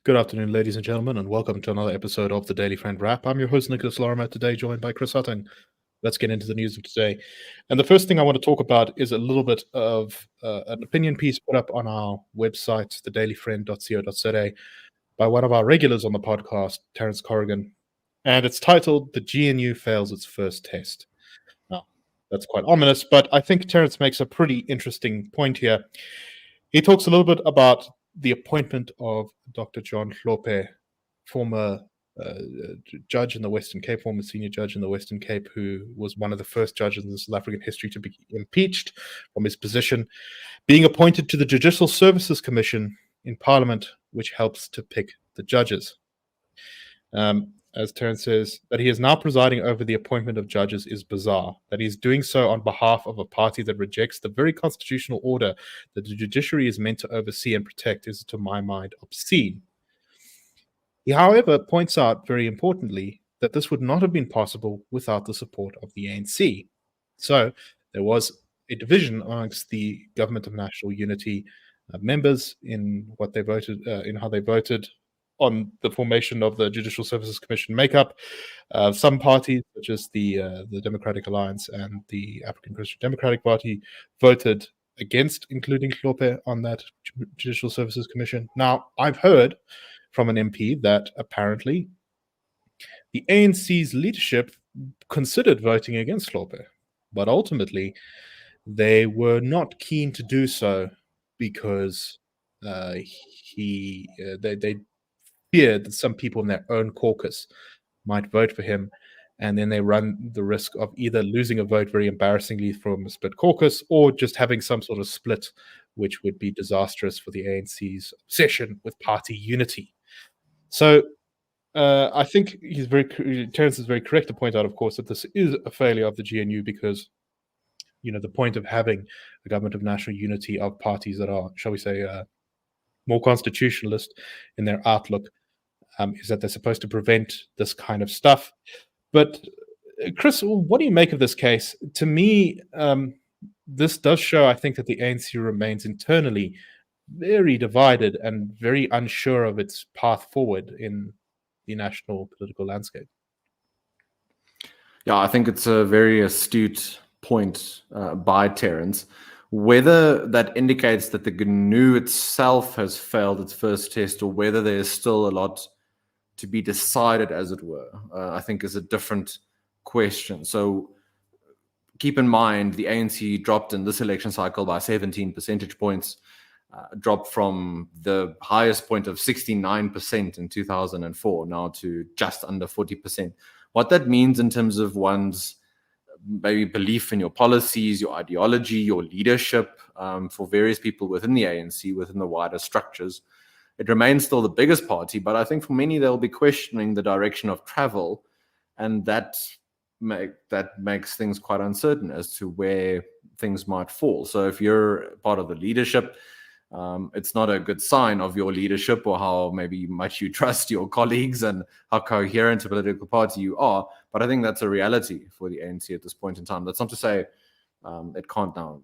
Good afternoon, ladies and gentlemen, and welcome to another episode of the Daily Friend Wrap. I'm your host, Nicholas Lorimer, today joined by Chris Hattingh. Let's get into the news of today. And the first thing I want to talk about is a little bit of an opinion piece put up on our website, thedailyfriend.co.za, by one of our regulars on the podcast, Terence Corrigan. And it's titled, "The GNU Fails Its First Test." Now, that's quite ominous, but I think Terence makes a pretty interesting point here. He talks a little bit about the appointment of Dr. John Hlophe, former judge in the Western Cape, former senior judge in the Western Cape, who was one of the first judges in South African history to be impeached from his position, being appointed to the Judicial Services Commission in Parliament, which helps to pick the judges. As Terence says, that he is now presiding over the appointment of judges is bizarre. That he is doing so on behalf of a party that rejects the very constitutional order that the judiciary is meant to oversee and protect is, to my mind, obscene. He, however, points out, very importantly, that this would not have been possible without the support of the ANC. So there was a division amongst the Government of National Unity members in what they voted, in how they voted on the formation of the Judicial Services Commission makeup. Some parties, such as the Democratic Alliance and the African Christian Democratic Party, voted against including Hlophe on that Judicial Services Commission. Now, I've heard from an MP that apparently the ANC's leadership considered voting against Hlophe, but ultimately they were not keen to do so because they feared that some people in their own caucus might vote for him, and then they run the risk of either losing a vote very embarrassingly from a split caucus or just having some sort of split, which would be disastrous for the ANC's obsession with party unity. So I think Terence is very correct to point out, of course, that this is a failure of the GNU because, you know, the point of having a government of national unity of parties that are, shall we say, more constitutionalist in their outlook is that they're supposed to prevent this kind of stuff. But Chris, what do you make of this case? To me, this does show, I think, that the ANC remains internally very divided and very unsure of its path forward in the national political landscape. Yeah, I think it's a very astute point by Terence. Whether that indicates that the GNU itself has failed its first test or whether there is still a lot to be decided, as it were, I think is a different question. So keep in mind, the ANC dropped in this election cycle by 17 percentage points, dropped from the highest point of 69% in 2004 now to just under 40%. What that means in terms of one's maybe belief in your policies, your ideology, your leadership for various people within the ANC, within the wider structures, it remains still the biggest party, but I think for many they'll be questioning the direction of travel, and that makes things quite uncertain as to where things might fall. So if you're part of the leadership, it's not a good sign of your leadership or how maybe much you trust your colleagues and how coherent a political party you are. But I think that's a reality for the ANC at this point in time. That's not to say it can't now,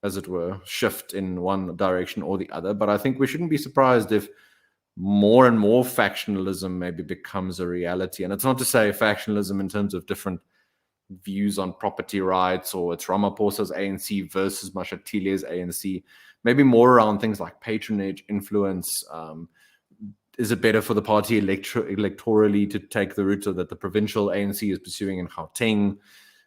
as it were, shift in one direction or the other. But I think we shouldn't be surprised if more and more factionalism maybe becomes a reality. And it's not to say factionalism in terms of different views on property rights or it's Ramaphosa's ANC versus Mashatile's ANC. Maybe more around things like patronage, influence. Is it better for the party electorally to take the route that the provincial ANC is pursuing in Hattingh?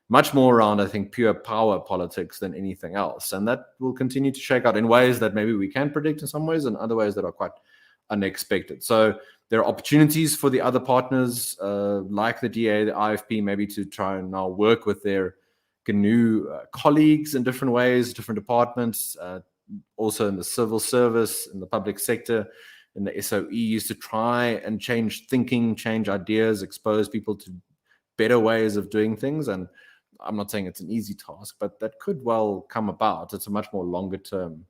Much more around, I think, pure power politics than anything else. And that will continue to shake out in ways that maybe we can predict in some ways and other ways that are quite unexpected. So there are opportunities for the other partners like the DA, the IFP, maybe to try and now work with their GNU colleagues in different ways, different departments, also in the civil service, in the public sector, in the SOEs, to try and change thinking, change ideas, expose people to better ways of doing things. And I'm not saying it's an easy task, but that could well come about. It's a much more longer term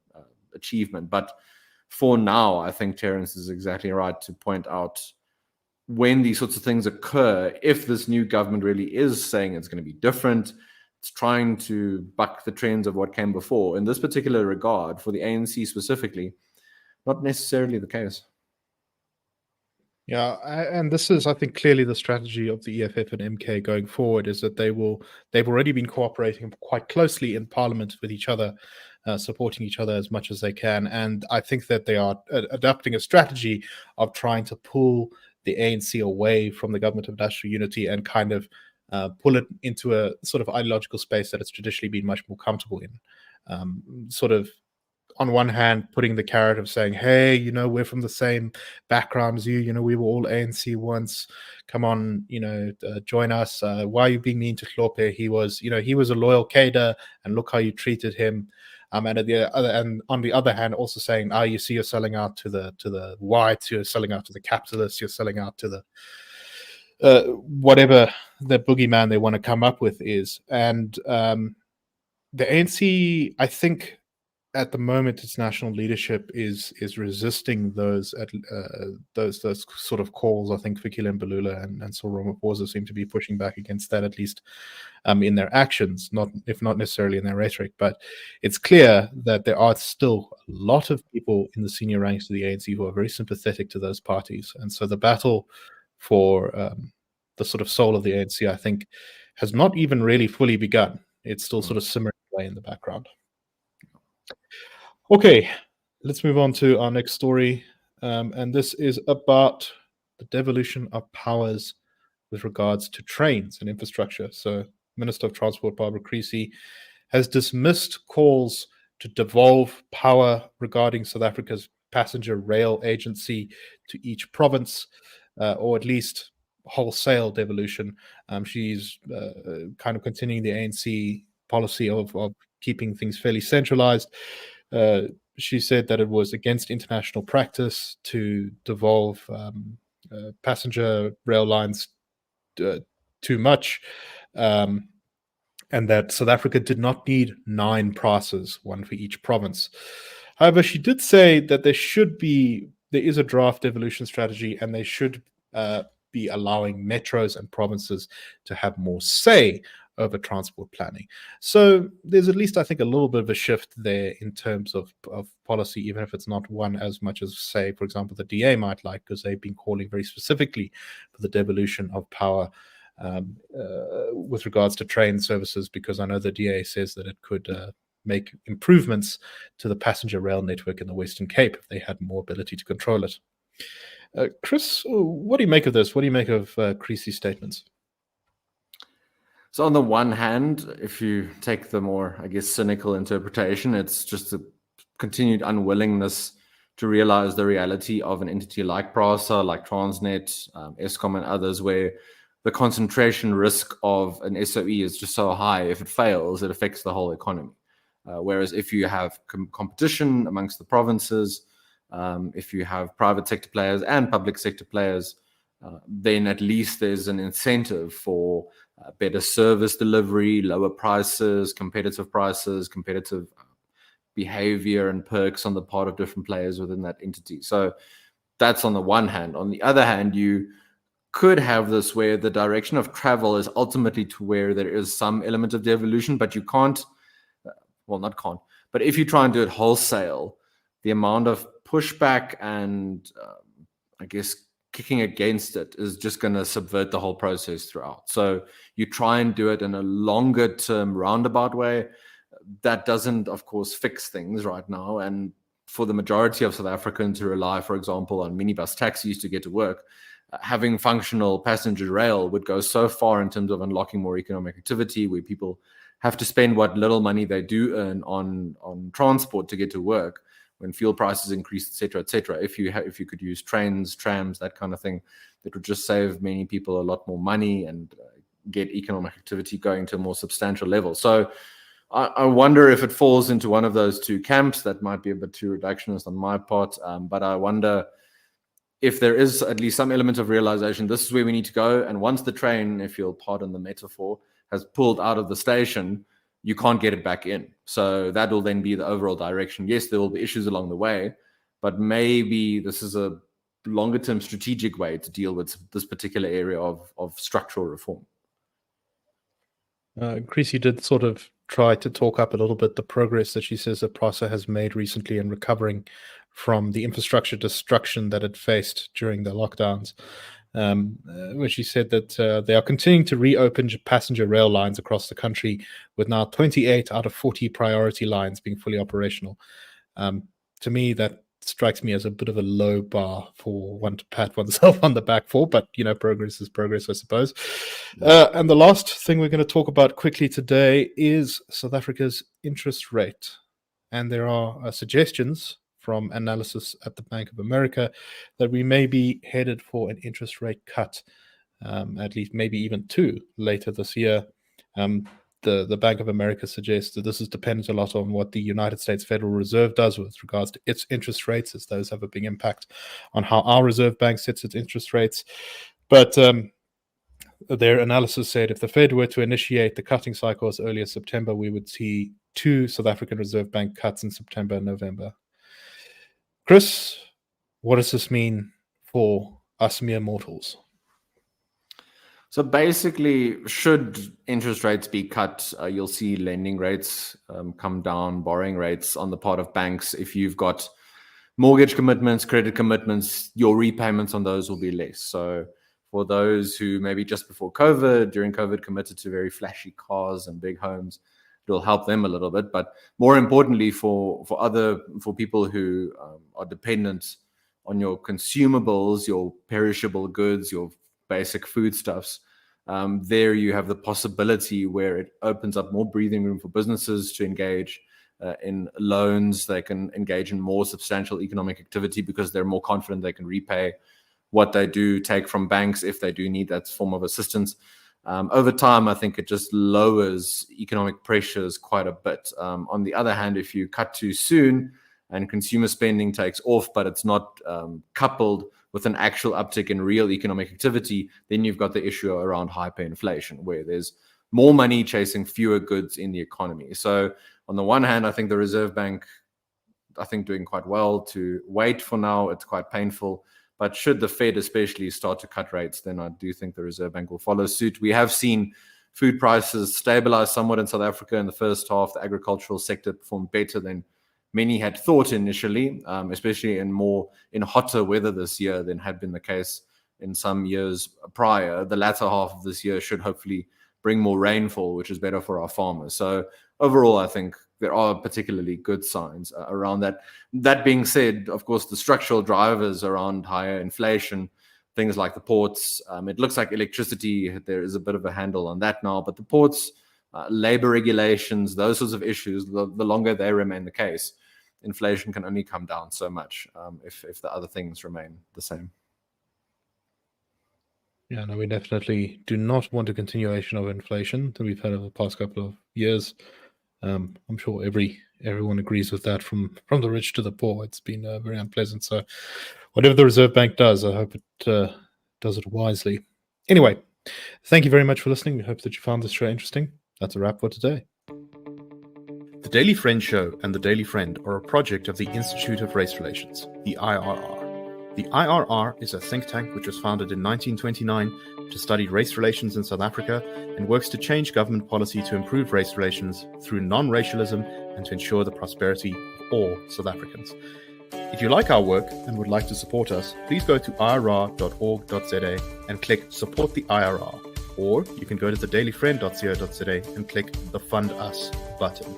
achievement. But for now, I think Terence is exactly right to point out when these sorts of things occur, if this new government really is saying it's going to be different, it's trying to buck the trends of what came before. In this particular regard, for the ANC specifically, not necessarily the case. Yeah, and this is, I think, clearly the strategy of the EFF and MK going forward is that they've already been cooperating quite closely in Parliament with each other, supporting each other as much as they can, and I think that they are adapting a strategy of trying to pull the ANC away from the government of national unity and kind of pull it into a sort of ideological space that it's traditionally been much more comfortable in. Sort of on one hand, putting the carrot of saying, "Hey, we're from the same background as you. We were all ANC once. Come on, join us. Why are you being mean to Hlophe? He was a loyal cadre, and look how you treated him." And on the other hand, also saying, you see, you're selling out to the whites, you're selling out to the capitalists, you're selling out to the whatever the boogeyman they want to come up with is. And the ANC, I think, at the moment, its national leadership is resisting those sort of calls. I think Fikile Mbalula and Cyril Ramaphosa seem to be pushing back against that, at least in their actions, if not necessarily in their rhetoric. But it's clear that there are still a lot of people in the senior ranks of the ANC who are very sympathetic to those parties, and so the battle for the sort of soul of the ANC, I think, has not even really fully begun. It's still sort of simmering away in the background. Okay, let's move on to our next story. And this is about the devolution of powers with regards to trains and infrastructure. So, Minister of Transport Barbara Creecy has dismissed calls to devolve power regarding South Africa's passenger rail agency to each province, or at least wholesale devolution. She's kind of continuing the ANC policy of keeping things fairly centralized. She said that it was against international practice to devolve passenger rail lines too much, and that South Africa did not need 9 PRASAs, one for each province. However, she did say that there is a draft devolution strategy, and they should be allowing metros and provinces to have more say over transport planning. So there's at least, I think, a little bit of a shift there in terms of policy, even if it's not one as much as, say, for example, the DA might like, because they've been calling very specifically for the devolution of power with regards to train services, because I know the DA says that it could make improvements to the passenger rail network in the Western Cape if they had more ability to control it. Chris, what do you make of this? What do you make of Creesy's statements? So on the one hand, if you take the more, I guess, cynical interpretation, it's just a continued unwillingness to realize the reality of an entity like PRASA, like Transnet, Eskom and others, where the concentration risk of an SOE is just so high. If it fails, it affects the whole economy. Whereas if you have competition amongst the provinces, if you have private sector players and public sector players, then at least there's an incentive for better service delivery, lower prices, competitive behavior and perks on the part of different players within that entity. So that's on the one hand. On the other hand, you could have this where the direction of travel is ultimately to where there is some element of devolution, but you can't, but if you try and do it wholesale, the amount of pushback and I guess kicking against it is just going to subvert the whole process throughout. So you try and do it in a longer term roundabout way. That doesn't, of course, fix things right now. And for the majority of South Africans who rely, for example, on minibus taxis to get to work, having functional passenger rail would go so far in terms of unlocking more economic activity, where people have to spend what little money they do earn on transport to get to work when fuel prices increase, et cetera, if you could use trains, trams, that kind of thing, that would just save many people a lot more money and get economic activity going to a more substantial level. So I wonder if it falls into one of those two camps. That might be a bit too reductionist on my part, but I wonder if there is at least some element of realization, this is where we need to go. And once the train, if you'll pardon the metaphor, has pulled out of the station, you can't get it back in. So that will then be the overall direction. Yes, there will be issues along the way, but maybe this is a longer term strategic way to deal with this particular area of structural reform. Creasy did sort of try to talk up a little bit the progress that she says that PRASA has made recently in recovering from the infrastructure destruction that it faced during the lockdowns, where she said that they are continuing to reopen passenger rail lines across the country, with now 28 out of 40 priority lines being fully operational. To me, that strikes me as a bit of a low bar for one to pat oneself on the back for, but progress is progress, I suppose. And the last thing we're going to talk about quickly today is South Africa's interest rate. And there are suggestions from analysis at the Bank of America that we may be headed for an interest rate cut, at least maybe even two later this year. The Bank of America suggests that this is dependent a lot on what the United States Federal Reserve does with regards to its interest rates, as those have a big impact on how our Reserve Bank sets its interest rates. But their analysis said if the Fed were to initiate the cutting cycle as early as September, we would see two South African Reserve Bank cuts in September and November. Chris, what does this mean for us mere mortals? So basically, should interest rates be cut, you'll see lending rates come down, borrowing rates on the part of banks. If you've got mortgage commitments, credit commitments, your repayments on those will be less. So for those who maybe just before COVID, during COVID, committed to very flashy cars and big homes, it'll help them a little bit. But more importantly, for people who are dependent on your consumables, your perishable goods, your basic foodstuffs, there you have the possibility where it opens up more breathing room for businesses to engage in loans. They can engage in more substantial economic activity because they're more confident they can repay what they do take from banks if they do need that form of assistance. Over time, I think it just lowers economic pressures quite a bit. On the other hand, if you cut too soon and consumer spending takes off, but it's not coupled with an actual uptick in real economic activity, then you've got the issue around hyperinflation, where there's more money chasing fewer goods in the economy. So on the one hand, I think the Reserve Bank, doing quite well to wait for now. It's quite painful. But should the Fed especially start to cut rates, then I do think the Reserve Bank will follow suit. We have seen food prices stabilize somewhat in South Africa in the first half. The agricultural sector performed better than many had thought initially, especially in hotter weather this year than had been the case in some years prior. The latter half of this year should hopefully bring more rainfall, which is better for our farmers. So overall, I think there are particularly good signs around that. That being said, of course, the structural drivers around higher inflation, things like the ports, it looks like electricity, there is a bit of a handle on that now, but the ports, labor regulations, those sorts of issues, the longer they remain the case, inflation can only come down so much if the other things remain the same. Yeah, no, we definitely do not want a continuation of inflation that we've had over the past couple of years. I'm sure everyone agrees with that, from the rich to the poor. It's been very unpleasant. So whatever the Reserve Bank does, I hope it does it wisely. Anyway, thank you very much for listening. We hope that you found this show interesting. That's a wrap for today. The Daily Friend Show and The Daily Friend are a project of the Institute of Race Relations, the IRR. The IRR is a think tank which was founded in 1929 to study race relations in South Africa and works to change government policy to improve race relations through non-racialism and to ensure the prosperity of all South Africans. If you like our work and would like to support us, please go to irr.org.za and click Support the IRR. Or you can go to thedailyfriend.co.za and click the Fund Us button.